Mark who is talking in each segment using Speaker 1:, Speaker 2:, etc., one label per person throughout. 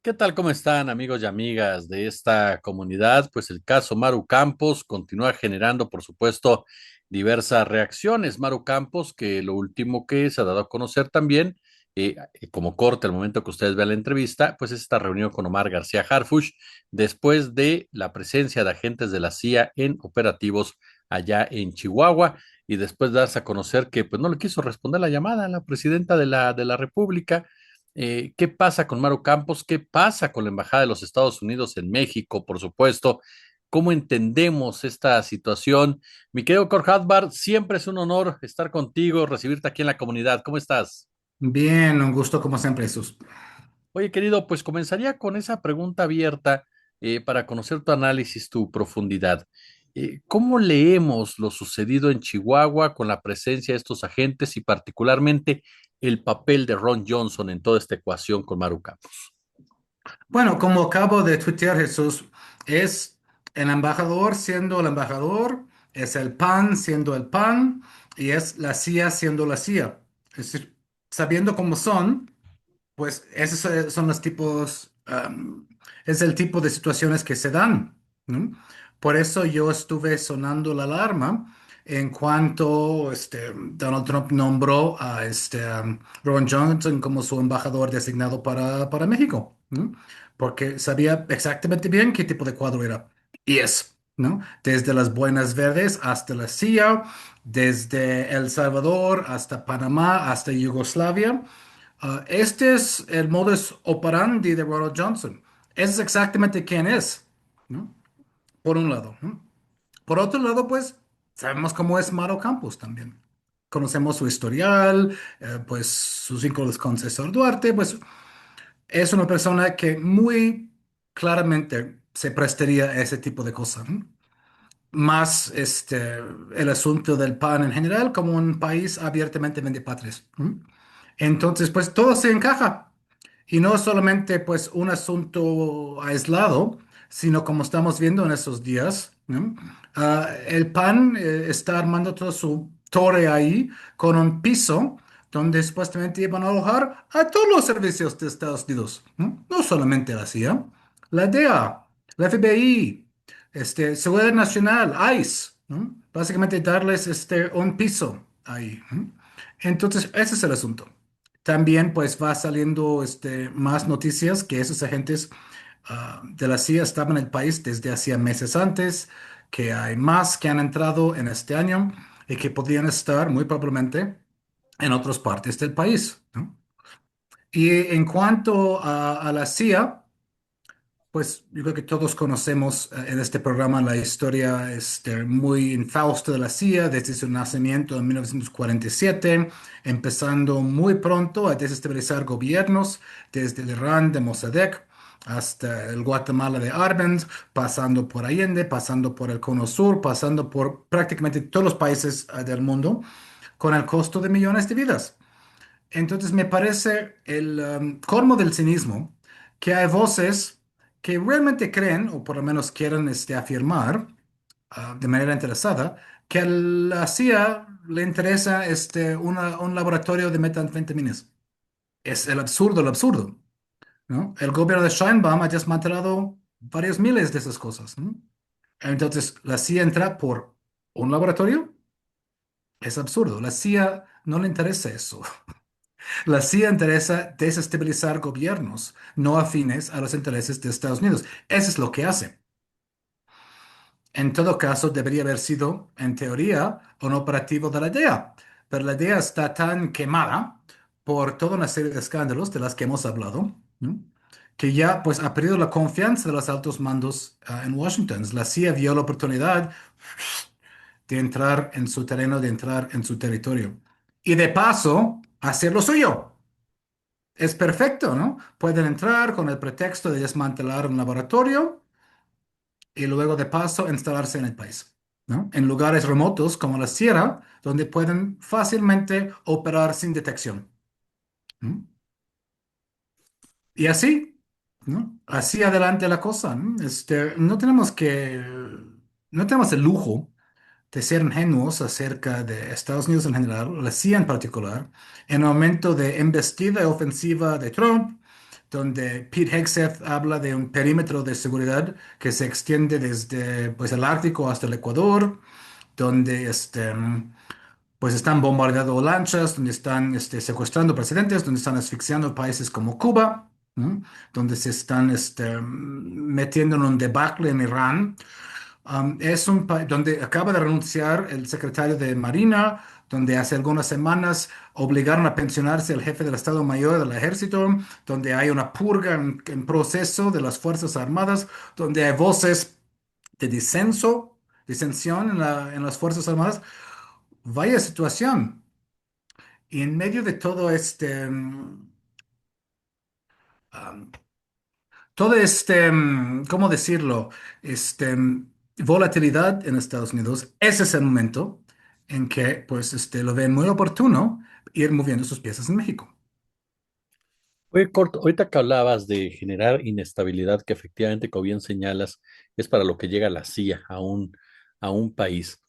Speaker 1: ¿Qué tal? ¿Cómo están amigos y amigas de esta comunidad? Pues el caso Maru Campos continúa generando, por supuesto, diversas reacciones. Maru Campos, que lo último que se ha dado a conocer también, como corte al momento que ustedes vean la entrevista, pues es esta reunión con Omar García Harfuch después de la presencia de agentes de la CIA en operativos allá en Chihuahua y después darse a conocer que pues no le quiso responder la llamada a la presidenta de la República. ¿Qué pasa con Maru Campos? ¿Qué pasa con la Embajada de los Estados Unidos en México, por supuesto? ¿Cómo entendemos esta situación? Mi querido Cor Hadbar, siempre es un honor estar contigo, recibirte aquí en la comunidad. ¿Cómo estás?
Speaker 2: Bien, un gusto como siempre, Jesús.
Speaker 1: Oye, querido, pues comenzaría con esa pregunta abierta para conocer tu análisis, tu profundidad. ¿Cómo leemos lo sucedido en Chihuahua con la presencia de estos agentes y particularmente el papel de Ron Johnson en toda esta ecuación con Maru Campos?
Speaker 2: Bueno, como acabo de tuitear, Jesús, es el embajador siendo el embajador, es el PAN siendo el PAN y es la CIA siendo la CIA. Es decir, sabiendo cómo son, pues esos son los tipos, es el tipo de situaciones que se dan, ¿no? Por eso yo estuve sonando la alarma en cuanto Donald Trump nombró a Ron Johnson como su embajador designado para México, ¿no? Porque sabía exactamente bien qué tipo de cuadro era. Y es, ¿no? Desde las Buenas Verdes hasta la CIA, desde El Salvador hasta Panamá, hasta Yugoslavia. Este es el modus operandi de Ronald Johnson. Ese es exactamente quién es, ¿no? Por un lado, ¿no? Por otro lado, pues, sabemos cómo es Mauro Campos también. Conocemos su historial, pues sus vínculos con César Duarte, pues es una persona que muy claramente se prestaría a ese tipo de cosas, ¿no? Más el asunto del PAN en general como un país abiertamente vendepatrias, ¿no? Entonces, pues todo se encaja. Y no solamente pues un asunto aislado, sino como estamos viendo en estos días, ¿no? El PAN está armando toda su torre ahí con un piso donde supuestamente iban a alojar a todos los servicios de Estados Unidos, ¿no? No solamente la CIA, la DEA, la FBI, Seguridad Nacional, ICE, ¿no? Básicamente darles un piso ahí, ¿no? Entonces, ese es el asunto. También pues va saliendo más noticias que esos agentes de la CIA estaban en el país desde hacía meses antes, que hay más que han entrado en este año y que podrían estar muy probablemente en otras partes del país, ¿no? Y en cuanto a la CIA, pues yo creo que todos conocemos en este programa la historia muy infausta de la CIA desde su nacimiento en 1947, empezando muy pronto a desestabilizar gobiernos, desde el Irán de Mossadegh hasta el Guatemala de Arbenz, pasando por Allende, pasando por el Cono Sur, pasando por prácticamente todos los países del mundo, con el costo de millones de vidas. Entonces me parece el colmo del cinismo que hay voces que realmente creen, o por lo menos quieren afirmar de manera interesada, que a la CIA le interesa un laboratorio de metanfetaminas. Es el absurdo, ¿no? El gobierno de Sheinbaum ha desmantelado varios miles de esas cosas, ¿no? Entonces, la CIA entra por un laboratorio. Es absurdo. La CIA no le interesa eso. La CIA interesa desestabilizar gobiernos no afines a los intereses de Estados Unidos. Eso es lo que hace. En todo caso, debería haber sido, en teoría, un operativo de la DEA, pero la DEA está tan quemada por toda una serie de escándalos de las que hemos hablado, ¿no? Que ya pues ha perdido la confianza de los altos mandos en Washington. La CIA vio la oportunidad de entrar en su terreno, de entrar en su territorio y de paso hacer lo suyo. Es perfecto, ¿no? Pueden entrar con el pretexto de desmantelar un laboratorio y luego de paso instalarse en el país, ¿no? En lugares remotos como la sierra, donde pueden fácilmente operar sin detección, ¿no? Y así, ¿no? Así adelante la cosa, ¿no? No tenemos el lujo de ser ingenuos acerca de Estados Unidos en general, la CIA en particular, en el momento de embestida y ofensiva de Trump, donde Pete Hegseth habla de un perímetro de seguridad que se extiende desde pues, el Ártico hasta el Ecuador, donde pues están bombardeando lanchas, donde están secuestrando presidentes, donde están asfixiando países como Cuba, ¿no? Donde se están metiendo en un debacle en Irán. Es un país donde acaba de renunciar el secretario de Marina, donde hace algunas semanas obligaron a pensionarse el jefe del Estado Mayor del Ejército, donde hay una purga en proceso de las Fuerzas Armadas, donde hay voces de disensión en las Fuerzas Armadas. Vaya situación. Y en medio de todo um, ¿cómo decirlo? Volatilidad en Estados Unidos, ese es el momento en que, pues, lo ven muy oportuno ir moviendo sus piezas en México.
Speaker 1: Oye, corto, ahorita que hablabas de generar inestabilidad, que efectivamente, como bien señalas, es para lo que llega la CIA a un país.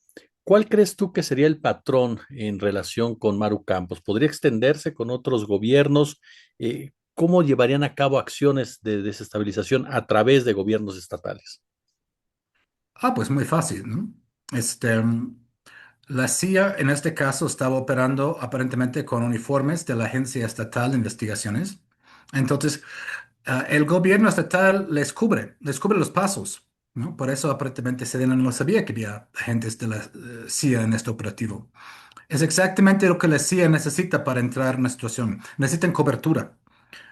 Speaker 1: ¿Cuál crees tú que sería el patrón en relación con Maru Campos? ¿Podría extenderse con otros gobiernos? ¿Cómo llevarían a cabo acciones de desestabilización a través de gobiernos estatales?
Speaker 2: Pues muy fácil, ¿no? Este, mm, la CIA en este caso estaba operando aparentemente con uniformes de la Agencia Estatal de Investigaciones. Entonces, el gobierno estatal les cubre los pasos, ¿no? Por eso aparentemente Sedena no sabía que había agentes de la CIA en este operativo. Es exactamente lo que la CIA necesita para entrar en una situación. Necesitan cobertura,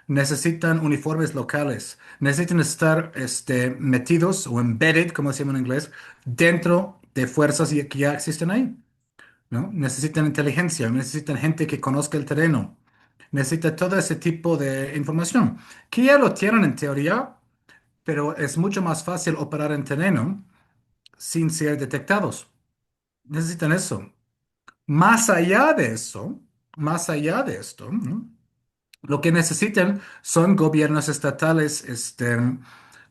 Speaker 2: necesitan uniformes locales, necesitan estar metidos o embedded, como se llama en inglés, dentro de fuerzas que ya existen ahí, ¿no? Necesitan inteligencia, necesitan gente que conozca el terreno, necesita todo ese tipo de información, que ya lo tienen en teoría, pero es mucho más fácil operar en terreno sin ser detectados. Necesitan eso. Más allá de eso, más allá de esto, ¿no? Lo que necesitan son gobiernos estatales,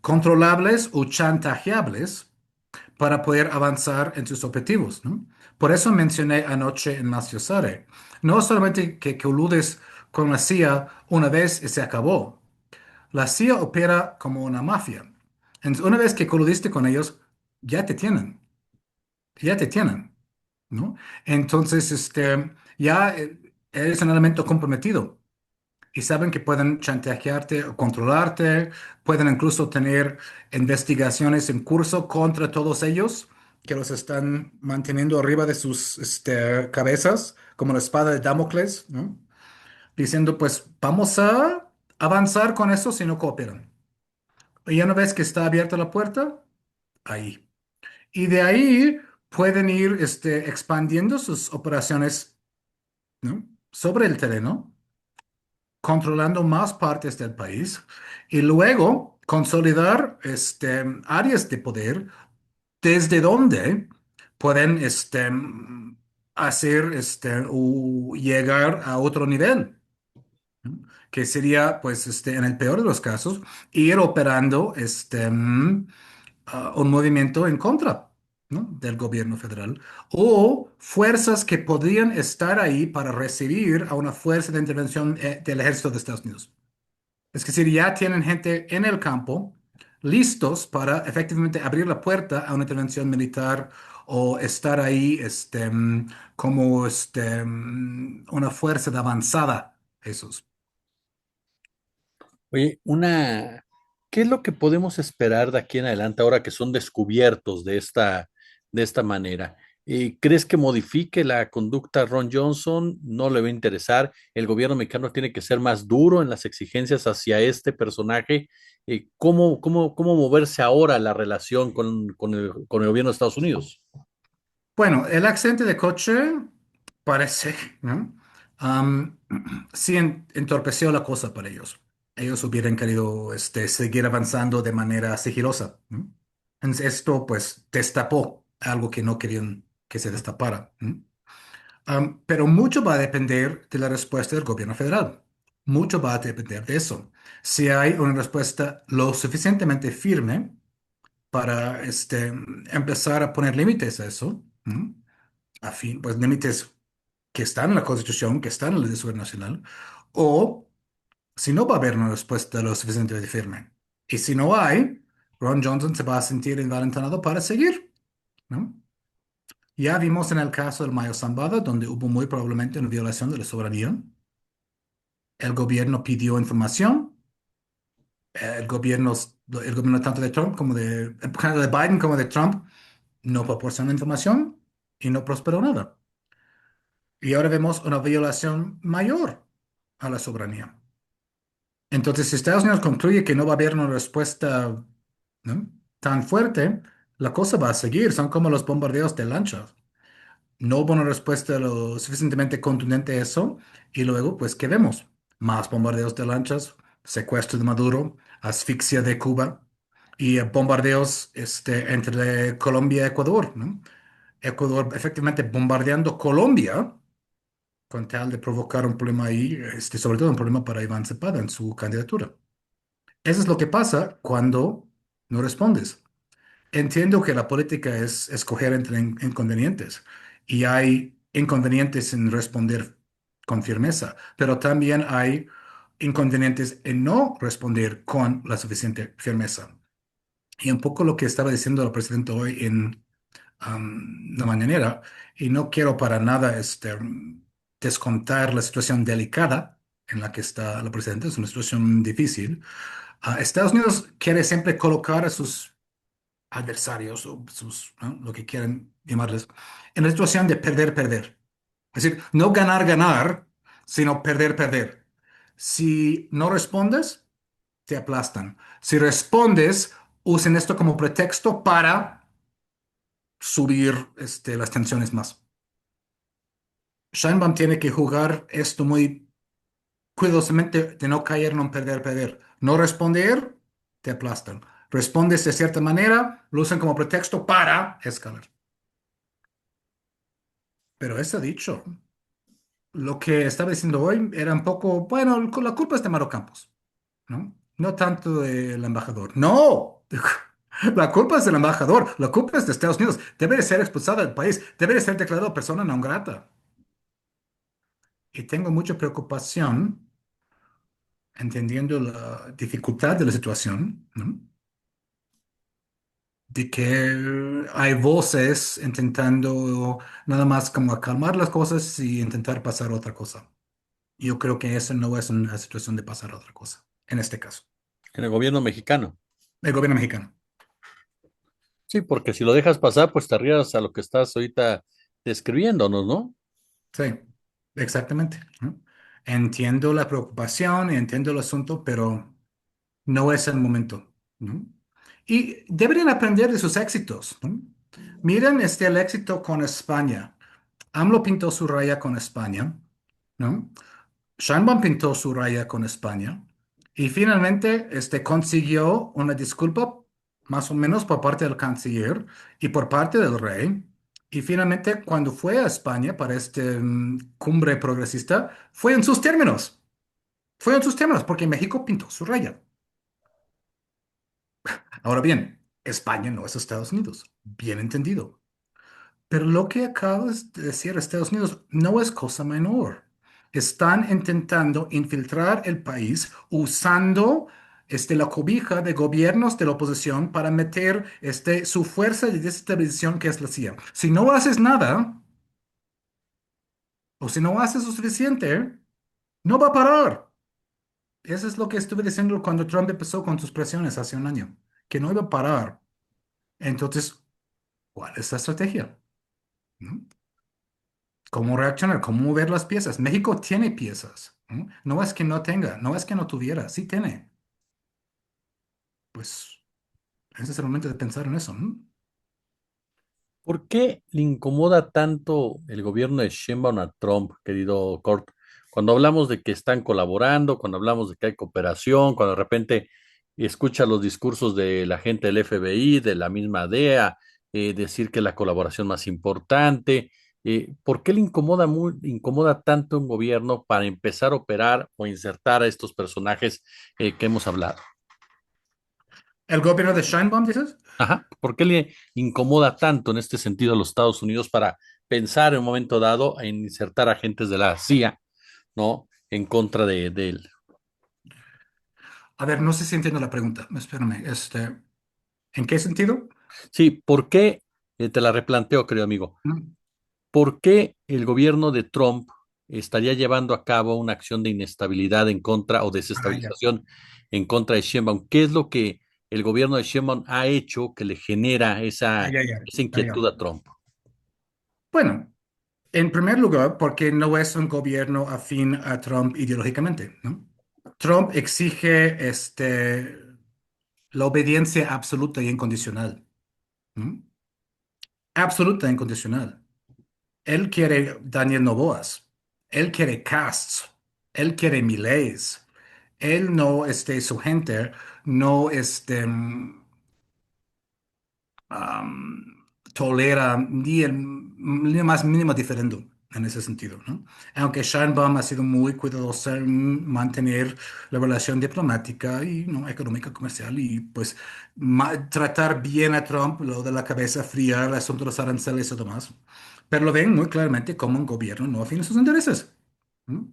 Speaker 2: controlables o chantajeables para poder avanzar en sus objetivos, ¿no? Por eso mencioné anoche en Maciosare, no solamente que coludes con la CIA una vez y se acabó. La CIA opera como una mafia. Entonces, una vez que coludiste con ellos, ya te tienen, ya te tienen, ¿no? Entonces, ya eres un elemento comprometido y saben que pueden chantajearte o controlarte, pueden incluso tener investigaciones en curso contra todos ellos que los están manteniendo arriba de sus cabezas, como la espada de Damocles, ¿no? Diciendo, pues vamos a avanzar con eso si no cooperan. Y una vez que está abierta la puerta, ahí. Y de ahí pueden ir expandiendo sus operaciones, ¿no? Sobre el terreno, controlando más partes del país y luego consolidar áreas de poder desde donde pueden hacer o llegar a otro nivel, ¿no? Que sería, pues, en el peor de los casos, ir operando un movimiento en contra, ¿no? Del gobierno federal o fuerzas que podrían estar ahí para recibir a una fuerza de intervención del ejército de Estados Unidos. Es decir, ya tienen gente en el campo listos para efectivamente abrir la puerta a una intervención militar o estar ahí como una fuerza de avanzada, esos.
Speaker 1: Oye, ¿qué es lo que podemos esperar de aquí en adelante ahora que son descubiertos de esta manera? ¿Crees que modifique la conducta Ron Johnson? ¿No le va a interesar? ¿El gobierno mexicano tiene que ser más duro en las exigencias hacia este personaje? ¿Cómo moverse ahora la relación con el gobierno de Estados Unidos?
Speaker 2: Bueno, el accidente de coche parece, ¿no? Am, sí entorpeció la cosa para ellos. Ellos hubieran querido seguir avanzando de manera sigilosa, ¿no? Entonces, esto pues destapó algo que no querían que se destapara, ¿no? Pero mucho va a depender de la respuesta del gobierno federal. Mucho va a depender de eso. Si hay una respuesta lo suficientemente firme para empezar a poner límites a eso, ¿no? A fin, pues límites que están en la Constitución, que están en la ley de seguridad nacional, o Si no va a haber una respuesta lo suficientemente firme. Y si no hay, Ron Johnson se va a sentir envalentonado para seguir, ¿no? Ya vimos en el caso del Mayo Zambada, donde hubo muy probablemente una violación de la soberanía. El gobierno pidió información. El gobierno tanto de Trump como de Biden como de Trump no proporcionó información y no prosperó nada. Y ahora vemos una violación mayor a la soberanía. Entonces, si Estados Unidos concluye que no va a haber una respuesta, ¿no?, tan fuerte, la cosa va a seguir. Son como los bombardeos de lanchas. No hubo una respuesta lo suficientemente contundente a eso. Y luego, pues, ¿qué vemos? Más bombardeos de lanchas, secuestro de Maduro, asfixia de Cuba y bombardeos entre Colombia y Ecuador, ¿no? Ecuador efectivamente bombardeando Colombia con tal de provocar un problema ahí, sobre todo un problema para Iván Cepeda en su candidatura. Eso es lo que pasa cuando no respondes. Entiendo que la política es escoger entre inconvenientes y hay inconvenientes en responder con firmeza, pero también hay inconvenientes en no responder con la suficiente firmeza. Y un poco lo que estaba diciendo el presidente hoy en la mañanera, y no quiero para nada descontar la situación delicada en la que está la presidenta, es una situación difícil. Estados Unidos quiere siempre colocar a sus adversarios o sus, ¿no?, lo que quieran llamarles, en la situación de perder, perder. Es decir, no ganar, ganar, sino perder, perder. Si no respondes, te aplastan. Si respondes, usen esto como pretexto para subir las tensiones más. Sheinbaum tiene que jugar esto muy cuidadosamente de no caer en un perder, perder. No responder, te aplastan. Respondes de cierta manera, lo usan como pretexto para escalar. Pero eso dicho, lo que estaba diciendo hoy era un poco, bueno, la culpa es de Mauro Campos, ¿no? No tanto del embajador. No, la culpa es del embajador, la culpa es de Estados Unidos. Debe de ser expulsado del país, debe de ser declarado persona non grata. Y tengo mucha preocupación entendiendo la dificultad de la situación, ¿no?, de que hay voces intentando nada más como calmar las cosas y intentar pasar otra cosa. Yo creo que eso no es una situación de pasar otra cosa, en este caso.
Speaker 1: En el gobierno mexicano.
Speaker 2: El gobierno mexicano.
Speaker 1: Sí, porque si lo dejas pasar, pues te arriesgas a lo que estás ahorita describiéndonos, ¿no?
Speaker 2: Sí, exactamente, ¿no? Entiendo la preocupación, entiendo el asunto, pero no es el momento, ¿no? Y deberían aprender de sus éxitos, ¿no? Miren el éxito con España. AMLO pintó su raya con España, ¿no? Sheinbaum pintó su raya con España y finalmente consiguió una disculpa más o menos por parte del canciller y por parte del rey. Y finalmente cuando fue a España para cumbre progresista, fue en sus términos. Fue en sus términos porque México pintó su raya. Ahora bien, España no es Estados Unidos. Bien entendido. Pero lo que acabas de decir, Estados Unidos, no es cosa menor. Están intentando infiltrar el país usando la cobija de gobiernos de la oposición para meter su fuerza de desestabilización que es la CIA. Si no haces nada, o si no haces lo suficiente, no va a parar. Eso es lo que estuve diciendo cuando Trump empezó con sus presiones hace un año, que no iba a parar. Entonces, ¿cuál es la estrategia? ¿No? ¿Cómo reaccionar? ¿Cómo mover las piezas? México tiene piezas. ¿No? No es que no tenga, no es que no tuviera, sí tiene. Pues ese es el momento de pensar en eso, ¿no?
Speaker 1: ¿Por qué le incomoda tanto el gobierno de Sheinbaum a Trump, querido Kurt? Cuando hablamos de que están colaborando, cuando hablamos de que hay cooperación, cuando de repente escucha los discursos de la gente del FBI, de la misma DEA, decir que es la colaboración más importante, ¿por qué le incomoda tanto un gobierno para empezar a operar o insertar a estos personajes que hemos hablado?
Speaker 2: ¿El gobierno de Sheinbaum, dices?
Speaker 1: Ajá. ¿Por qué le incomoda tanto en este sentido a los Estados Unidos para pensar en un momento dado en insertar agentes de la CIA, ¿no? En contra de él?
Speaker 2: A ver, no sé si entiendo la pregunta. Espérame, ¿en qué sentido?
Speaker 1: Sí, ¿por qué? Te la replanteo, querido amigo.
Speaker 2: Mm.
Speaker 1: ¿Por qué el gobierno de Trump estaría llevando a cabo una acción de inestabilidad en contra o
Speaker 2: Ah, ya.
Speaker 1: desestabilización en contra de Sheinbaum? ¿Qué es lo que el gobierno de Sheinbaum ha hecho que le genera
Speaker 2: Ah,
Speaker 1: esa,
Speaker 2: ya, ya.
Speaker 1: esa
Speaker 2: Ah, ya.
Speaker 1: inquietud a Trump?
Speaker 2: Bueno, en primer lugar, porque no es un gobierno afín a Trump ideológicamente, ¿no? Trump exige la obediencia absoluta y incondicional. ¿No? Absoluta e incondicional. Él quiere Daniel Noboas. Él quiere Casts. Él quiere Millets. Él no, su gente, no, tolera ni el más mínimo diferendo en ese sentido, ¿no? Aunque Sheinbaum ha sido muy cuidadosa en mantener la relación diplomática y no económica comercial y pues tratar bien a Trump, lo de la cabeza fría, el asunto de los aranceles y demás, pero lo ven muy claramente como un gobierno no afín a sus intereses. ¿No?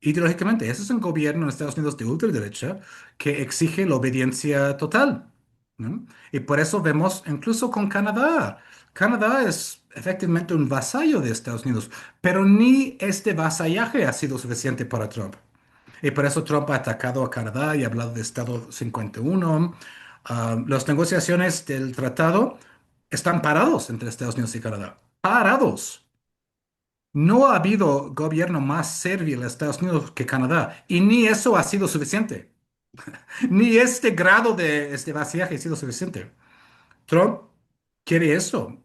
Speaker 2: Ideológicamente, ese es un gobierno en Estados Unidos de ultraderecha que exige la obediencia total. ¿No? Y por eso vemos incluso con Canadá. Canadá es efectivamente un vasallo de Estados Unidos, pero ni este vasallaje ha sido suficiente para Trump. Y por eso Trump ha atacado a Canadá y ha hablado de Estado 51. Las negociaciones del tratado están parados entre Estados Unidos y Canadá. Parados. No ha habido gobierno más servil a Estados Unidos que Canadá, y ni eso ha sido suficiente. Ni este grado de este vaciaje ha sido suficiente. Trump quiere eso,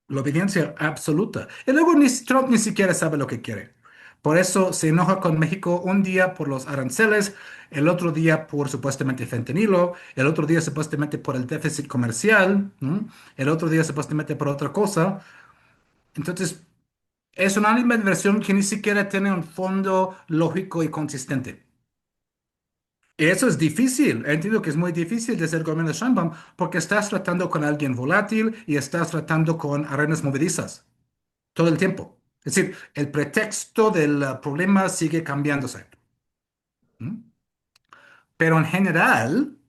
Speaker 2: la obediencia absoluta. Y luego Trump ni siquiera sabe lo que quiere. Por eso se enoja con México un día por los aranceles, el otro día por supuestamente fentanilo, el otro día supuestamente por el déficit comercial, ¿no? El otro día supuestamente por otra cosa. Entonces, es una animadversión que ni siquiera tiene un fondo lógico y consistente. Y eso es difícil. Entiendo que es muy difícil de ser gobierno de Sheinbaum porque estás tratando con alguien volátil y estás tratando con arenas movedizas todo el tiempo. Es decir, el pretexto del problema sigue cambiándose. ¿Mm? Pero en general,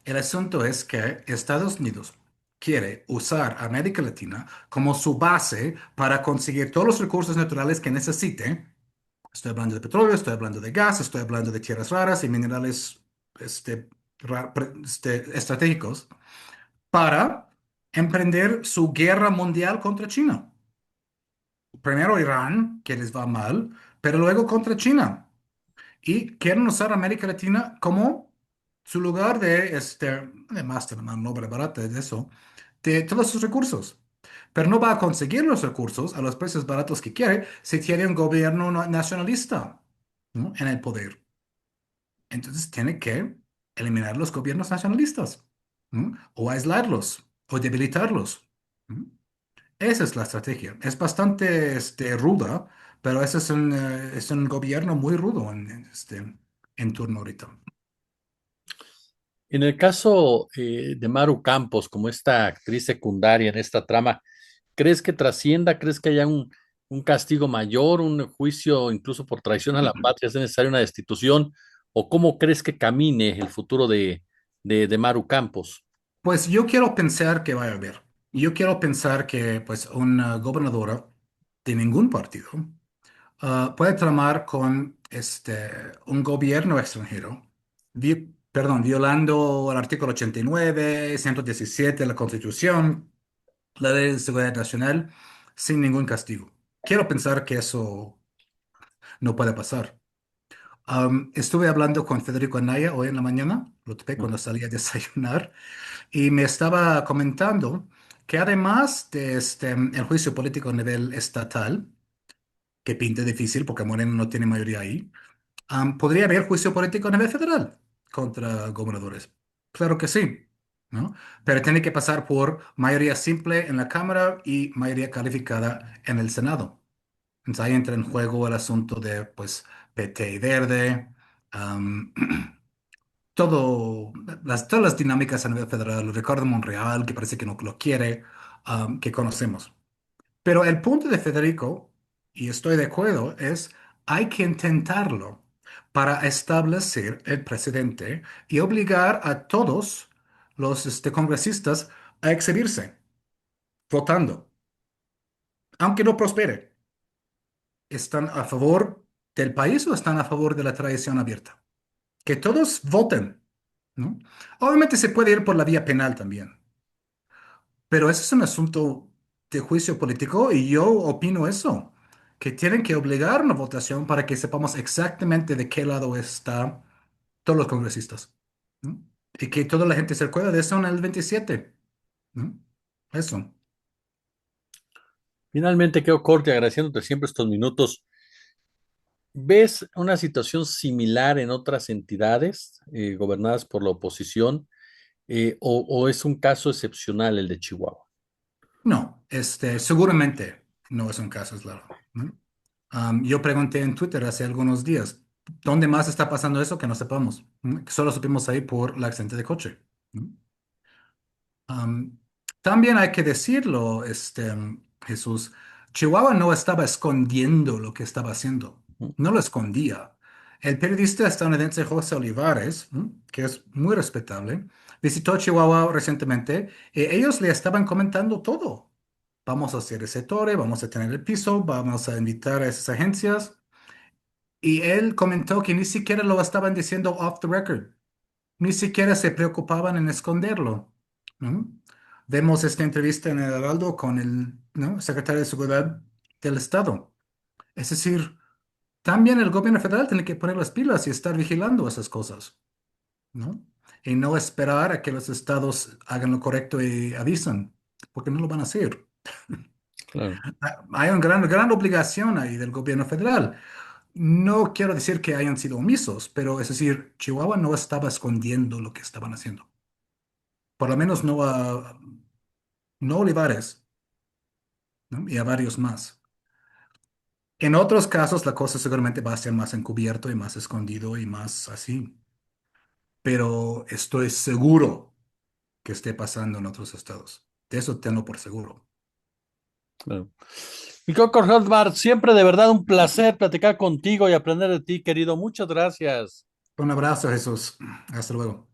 Speaker 2: el asunto es que Estados Unidos quiere usar América Latina como su base para conseguir todos los recursos naturales que necesite. Estoy hablando de petróleo, estoy hablando de gas, estoy hablando de tierras raras y minerales estratégicos para emprender su guerra mundial contra China. Primero Irán, que les va mal, pero luego contra China. Y quieren usar América Latina como su lugar además de mano de obra barata, de eso, de todos sus recursos. Pero no va a conseguir los recursos a los precios baratos que quiere si tiene un gobierno nacionalista, ¿no? en el poder. Entonces tiene que eliminar los gobiernos nacionalistas, ¿no? O aislarlos o debilitarlos. ¿No? Esa es la estrategia. Es bastante ruda, pero ese es un gobierno muy rudo en turno ahorita.
Speaker 1: En el caso de Maru Campos, como esta actriz secundaria en esta trama, ¿crees que trascienda? ¿Crees que haya un castigo mayor, un juicio incluso por traición a la patria? ¿Es necesaria una destitución? ¿O cómo crees que camine el futuro de Maru Campos?
Speaker 2: Pues yo quiero pensar que va a haber. Yo quiero pensar que pues una gobernadora de ningún partido puede tramar con un gobierno extranjero, perdón, violando el artículo 89, 117 de la Constitución, la ley de seguridad nacional, sin ningún castigo. Quiero pensar que eso no puede pasar. Estuve hablando con Federico Anaya hoy en la mañana, lo topé cuando salí a desayunar, y me estaba comentando que además de el juicio político a nivel estatal, que pinta difícil porque Moreno no tiene mayoría ahí, podría haber juicio político a nivel federal contra gobernadores. Claro que sí, ¿no? Pero tiene que pasar por mayoría simple en la Cámara y mayoría calificada en el Senado. Entonces ahí entra en juego el asunto de, pues, PT y Verde, am, todas las dinámicas a nivel federal, Ricardo Monreal, que parece que no lo quiere, que conocemos. Pero el punto de Federico, y estoy de acuerdo, es hay que intentarlo. para establecer el precedente y obligar a todos los congresistas a exhibirse votando, aunque no prospere. ¿Están a favor del país o están a favor de la tradición abierta? Que todos voten, ¿no? Obviamente se puede ir por la vía penal también, pero ese es un asunto de juicio político y yo opino eso, que tienen que obligar una votación para que sepamos exactamente de qué lado están todos los congresistas, ¿no? Y que toda la gente se acuerda de eso en el 27, ¿no? Eso.
Speaker 1: Finalmente quedo corto y agradeciéndote siempre estos minutos. ¿Ves una situación similar en otras entidades gobernadas por la oposición o es un caso excepcional el de Chihuahua?
Speaker 2: No, seguramente no es un caso aislado, ¿no? Yo pregunté en Twitter hace algunos días, ¿dónde más está pasando eso que no sepamos? ¿No? Que solo supimos ahí por el accidente de coche, ¿no? Am, También hay que decirlo, Jesús, Chihuahua no estaba escondiendo lo que estaba haciendo,
Speaker 1: Ujú.
Speaker 2: no lo escondía. El periodista estadounidense José Olivares, que es muy respetable, visitó Chihuahua recientemente y ellos le estaban comentando todo. Vamos a hacer ese tore, vamos a tener el piso, vamos a invitar a esas agencias. Y él comentó que ni siquiera lo estaban diciendo off the record. Ni siquiera se preocupaban en esconderlo, ¿no? Vemos esta entrevista en el Heraldo con el, ¿no?, secretario de Seguridad del Estado. Es decir, también el gobierno federal tiene que poner las pilas y estar vigilando esas cosas, ¿no? Y no esperar a que los estados hagan lo correcto y avisan, porque no lo van a hacer.
Speaker 1: Claro,
Speaker 2: Hay una gran obligación ahí del gobierno federal. No quiero decir que hayan sido omisos, pero es decir, Chihuahua no estaba escondiendo lo que estaban haciendo. Por lo menos no a Olivares, ¿no? Y a varios más. En otros casos, la cosa seguramente va a ser más encubierto y más escondido y más así. Pero estoy seguro que esté pasando en otros estados. De eso tengo por seguro.
Speaker 1: claro. Mi Coco Hotbar, siempre de verdad un placer platicar contigo y aprender de ti, querido. Muchas gracias.
Speaker 2: Un abrazo, Jesús. Hasta luego.